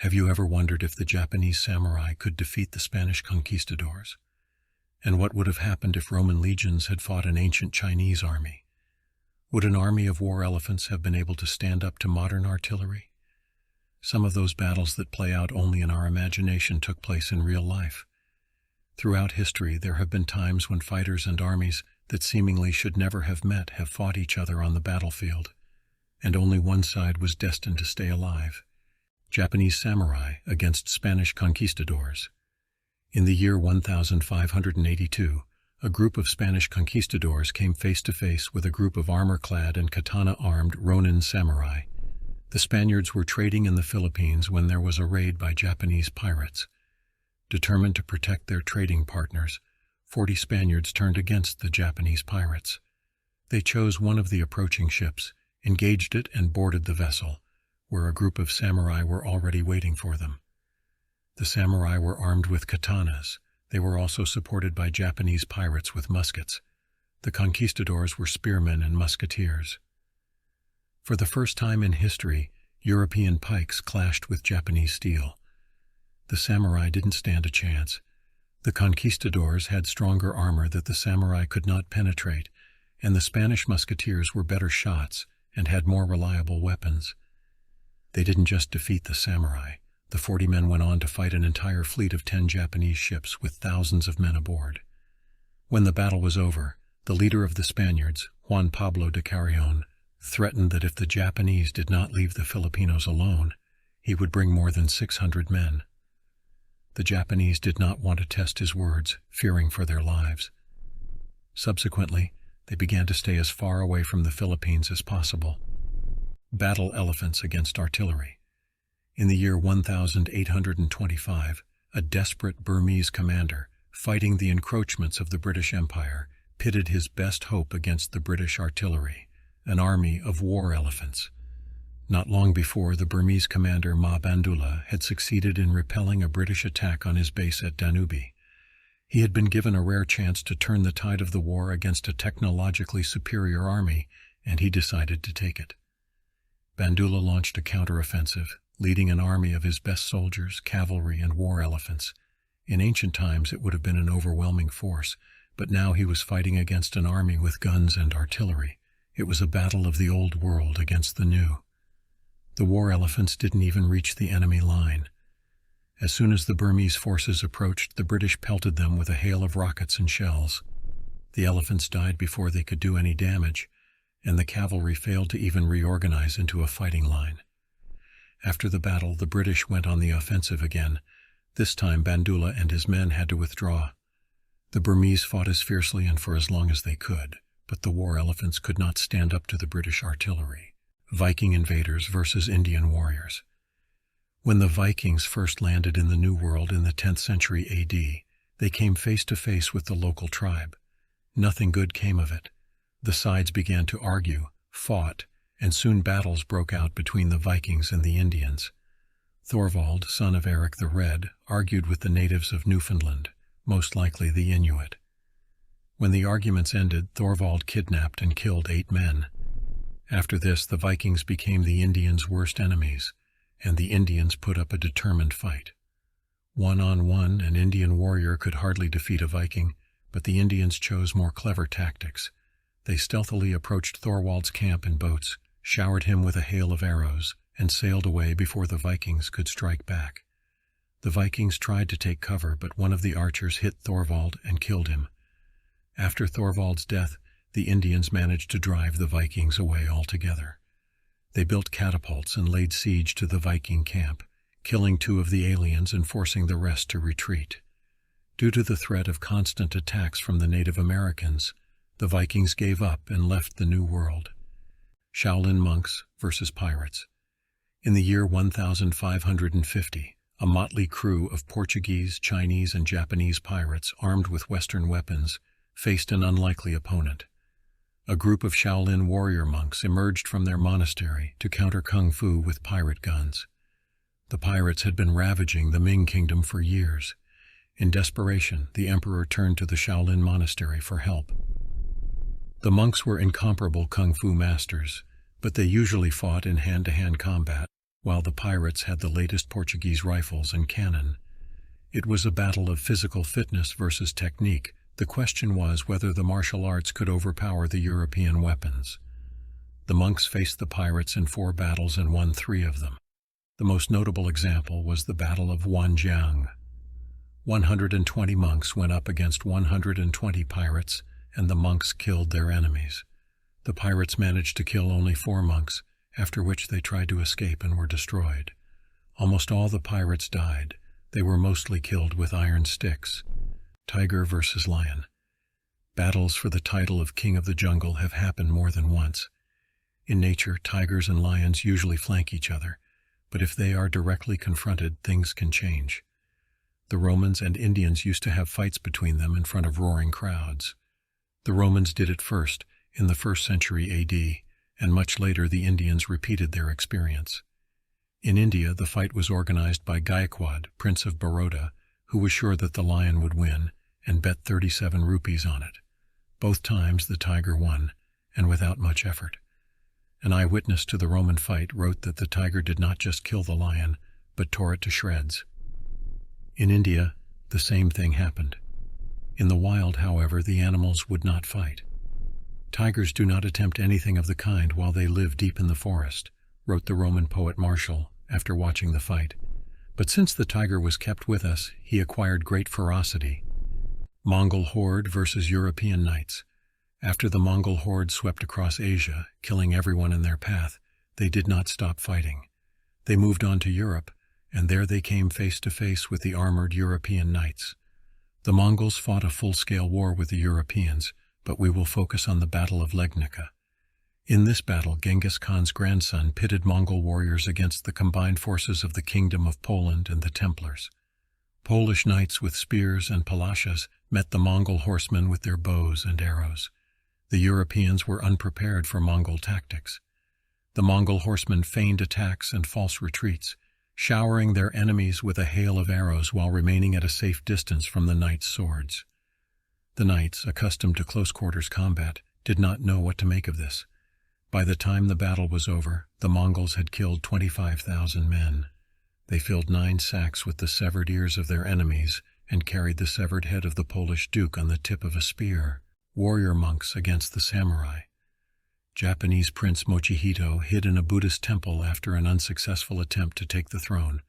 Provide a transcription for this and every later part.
Have you ever wondered if the Japanese samurai could defeat the Spanish conquistadors? And what would have happened if Roman legions had fought an ancient Chinese army? Would an army of war elephants have been able to stand up to modern artillery? Some of those battles that play out only in our imagination took place in real life. Throughout history, there have been times when fighters and armies that seemingly should never have met have fought each other on the battlefield, and only one side was destined to stay alive. Japanese samurai against Spanish conquistadors. In the year 1582, a group of Spanish conquistadors came face to face with a group of armor-clad and katana-armed Ronin samurai. The Spaniards were trading in the Philippines when there was a raid by Japanese pirates. Determined to protect their trading partners, 40 Spaniards turned against the Japanese pirates. They chose one of the approaching ships, engaged it, and boarded the vessel, where a group of samurai were already waiting for them. The samurai were armed with katanas. They were also supported by Japanese pirates with muskets. The conquistadors were spearmen and musketeers. For the first time in history, European pikes clashed with Japanese steel. The samurai didn't stand a chance. The conquistadors had stronger armor that the samurai could not penetrate, and the Spanish musketeers were better shots and had more reliable weapons. They didn't just defeat the samurai. The 40 men went on to fight an entire fleet of 10 Japanese ships with thousands of men aboard. When the battle was over, the leader of the Spaniards, Juan Pablo de Carrion, threatened that if the Japanese did not leave the Filipinos alone, he would bring more than 600 men. The Japanese did not want to test his words, fearing for their lives. Subsequently, they began to stay as far away from the Philippines as possible. Battle elephants against artillery. In the year 1825, a desperate Burmese commander, fighting the encroachments of the British Empire, pitted his best hope against the British artillery, an army of war elephants. Not long before, the Burmese commander Ma Bandula had succeeded in repelling a British attack on his base at Danube. He had been given a rare chance to turn the tide of the war against a technologically superior army, and he decided to take it. Bandula launched a counteroffensive, leading an army of his best soldiers, cavalry, and war elephants. In ancient times, it would have been an overwhelming force, but now he was fighting against an army with guns and artillery. It was a battle of the old world against the new. The war elephants didn't even reach the enemy line. As soon as the Burmese forces approached, the British pelted them with a hail of rockets and shells. The elephants died before they could do any damage, and the cavalry failed to even reorganize into a fighting line. After the battle, the British went on the offensive again. This time, Bandula and his men had to withdraw. The Burmese fought as fiercely and for as long as they could, but the war elephants could not stand up to the British artillery. Viking invaders versus Indian warriors. When the Vikings first landed in the New World in the 10th century AD, they came face to face with the local tribe. Nothing good came of it. The sides began to argue, fought, and soon battles broke out between the Vikings and the Indians. Thorvald, son of Eric the Red, argued with the natives of Newfoundland, most likely the Inuit. When the arguments ended, Thorvald kidnapped and killed 8 men. After this, the Vikings became the Indians' worst enemies, and the Indians put up a determined fight. One-on-one, an Indian warrior could hardly defeat a Viking, but the Indians chose more clever tactics. They stealthily approached Thorvald's camp in boats, showered him with a hail of arrows, and sailed away before the Vikings could strike back. The Vikings tried to take cover, but one of the archers hit Thorvald and killed him. After Thorvald's death, the Indians managed to drive the Vikings away altogether. They built catapults and laid siege to the Viking camp, killing 2 of the aliens and forcing the rest to retreat. Due to the threat of constant attacks from the Native Americans, the Vikings gave up and left the New World. Shaolin monks versus pirates. In the year 1550, a motley crew of Portuguese, Chinese, and Japanese pirates armed with Western weapons faced an unlikely opponent. A group of Shaolin warrior monks emerged from their monastery to counter kung fu with pirate guns. The pirates had been ravaging the Ming kingdom for years. In desperation, the emperor turned to the Shaolin monastery for help. The monks were incomparable kung fu masters, but they usually fought in hand-to-hand combat, while the pirates had the latest Portuguese rifles and cannon. It was a battle of physical fitness versus technique. The question was whether the martial arts could overpower the European weapons. The monks faced the pirates in 4 battles and won 3 of them. The most notable example was the Battle of Wanjiang. 120 monks went up against 120 pirates, and the monks killed their enemies. The pirates managed to kill only 4 monks, after which they tried to escape and were destroyed. Almost all the pirates died. They were mostly killed with iron sticks. Tiger versus lion. Battles for the title of King of the Jungle have happened more than once. In nature, tigers and lions usually flank each other, but if they are directly confronted, things can change. The Romans and Indians used to have fights between them in front of roaring crowds. The Romans did it first, in the 1st century AD, and much later the Indians repeated their experience. In India, the fight was organized by Gaikwad, Prince of Baroda, who was sure that the lion would win, and bet 37 rupees on it. Both times the tiger won, and without much effort. An eyewitness to the Roman fight wrote that the tiger did not just kill the lion, but tore it to shreds. In India, the same thing happened. In the wild, however, the animals would not fight. Tigers do not attempt anything of the kind while they live deep in the forest, wrote the Roman poet Martial after watching the fight. But since the tiger was kept with us, he acquired great ferocity. Mongol horde versus European knights. After the Mongol horde swept across Asia, killing everyone in their path, they did not stop fighting. They moved on to Europe, and there they came face to face with the armored European knights. The Mongols fought a full-scale war with the Europeans, but we will focus on the Battle of Legnica. In this battle, Genghis Khan's grandson pitted Mongol warriors against the combined forces of the Kingdom of Poland and the Templars. Polish knights with spears and palashas met the Mongol horsemen with their bows and arrows. The Europeans were unprepared for Mongol tactics. The Mongol horsemen feigned attacks and false retreats, showering their enemies with a hail of arrows while remaining at a safe distance from the knights' swords. The knights, accustomed to close-quarters combat, did not know what to make of this. By the time the battle was over, the Mongols had killed 25,000 men. They filled 9 sacks with the severed ears of their enemies and carried the severed head of the Polish duke on the tip of a spear. Warrior monks against the samurai. Japanese Prince Mochihito hid in a Buddhist temple after an unsuccessful attempt to take the throne.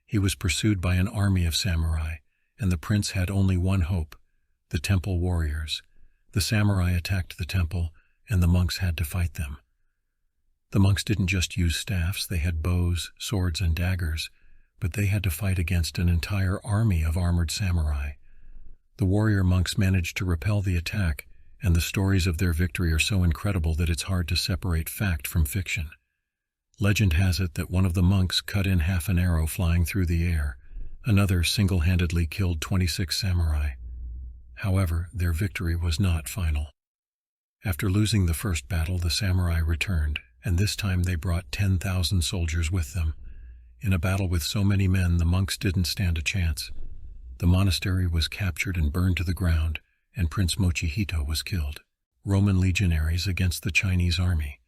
He was pursued by an army of samurai, and the prince had only one hope: the temple warriors. The samurai attacked the temple, and the monks had to fight them. The monks didn't just use staffs, they had bows, swords, and daggers, but they had to fight against an entire army of armored samurai. The warrior monks managed to repel the attack, and the stories of their victory are so incredible that it's hard to separate fact from fiction. Legend has it that one of the monks cut in half an arrow flying through the air. Another single-handedly killed 26 samurai. However, their victory was not final. After losing the first battle, the samurai returned, and this time they brought 10,000 soldiers with them. In a battle with so many men, the monks didn't stand a chance. The monastery was captured and burned to the ground, and Prince Mochihito was killed. Roman legionaries against the Chinese army.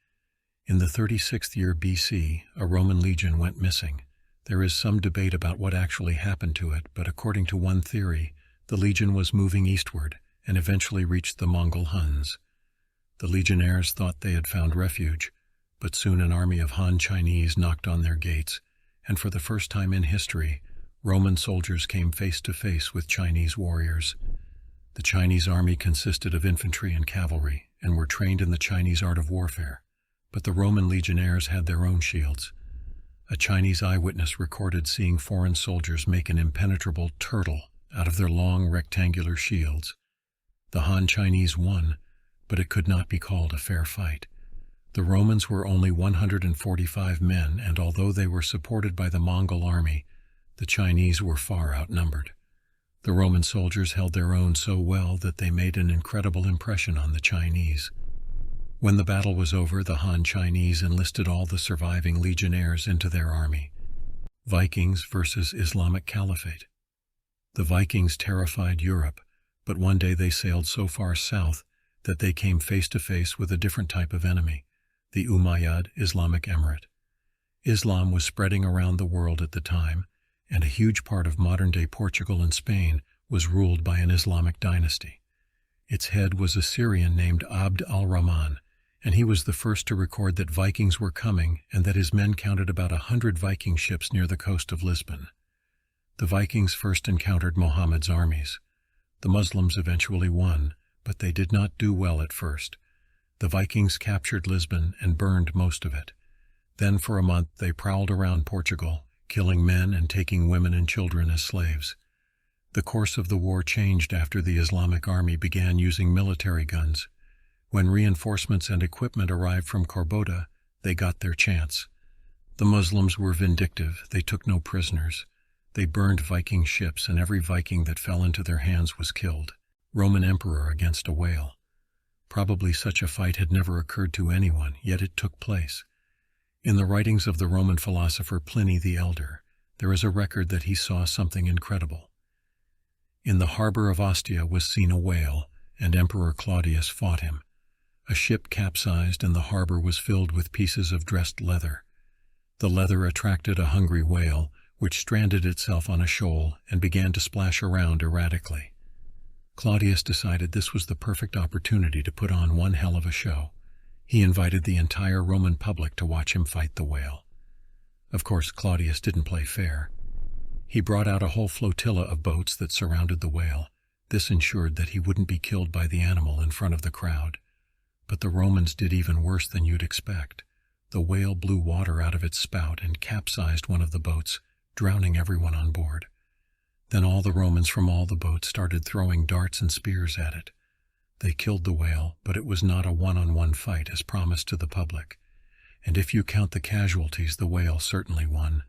In the 36th year BC, a Roman legion went missing. There is some debate about what actually happened to it, but according to one theory, the legion was moving eastward and eventually reached the Mongol Huns. The legionnaires thought they had found refuge, but soon an army of Han Chinese knocked on their gates, and for the first time in history, Roman soldiers came face to face with Chinese warriors. The Chinese army consisted of infantry and cavalry, and were trained in the Chinese art of warfare, but the Roman legionnaires had their own shields. A Chinese eyewitness recorded seeing foreign soldiers make an impenetrable turtle out of their long rectangular shields. The Han Chinese won, but it could not be called a fair fight. The Romans were only 145 men, and although they were supported by the Mongol army, the Chinese were far outnumbered. The Roman soldiers held their own so well that they made an incredible impression on the Chinese. When the battle was over, the Han Chinese enlisted all the surviving legionnaires into their army. Vikings versus Islamic Caliphate. The Vikings terrified Europe, but one day they sailed so far south that they came face to face with a different type of enemy, the Umayyad Islamic Emirate. Islam was spreading around the world at the time, and a huge part of modern-day Portugal and Spain was ruled by an Islamic dynasty. Its head was a Syrian named Abd al-Rahman, and he was the first to record that Vikings were coming and that his men counted about 100 Viking ships near the coast of Lisbon. The Vikings first encountered Muhammad's armies. The Muslims eventually won, but they did not do well at first. The Vikings captured Lisbon and burned most of it. Then for a month they prowled around Portugal, killing men and taking women and children as slaves. The course of the war changed after the Islamic army began using military guns. When reinforcements and equipment arrived from Corboda, they got their chance. The Muslims were vindictive. They took no prisoners. They burned Viking ships, and every Viking that fell into their hands was killed. Roman emperor against a whale. Probably such a fight had never occurred to anyone, yet it took place. In the writings of the Roman philosopher Pliny the Elder, there is a record that he saw something incredible. In the harbor of Ostia was seen a whale, and Emperor Claudius fought him. A ship capsized, and the harbor was filled with pieces of dressed leather. The leather attracted a hungry whale, which stranded itself on a shoal and began to splash around erratically. Claudius decided this was the perfect opportunity to put on one hell of a show. He invited the entire Roman public to watch him fight the whale. Of course, Claudius didn't play fair. He brought out a whole flotilla of boats that surrounded the whale. This ensured that he wouldn't be killed by the animal in front of the crowd. But the Romans did even worse than you'd expect. The whale blew water out of its spout and capsized one of the boats, drowning everyone on board. Then all the Romans from all the boats started throwing darts and spears at it. They killed the whale, but it was not a one-on-one fight as promised to the public. And if you count the casualties, the whale certainly won.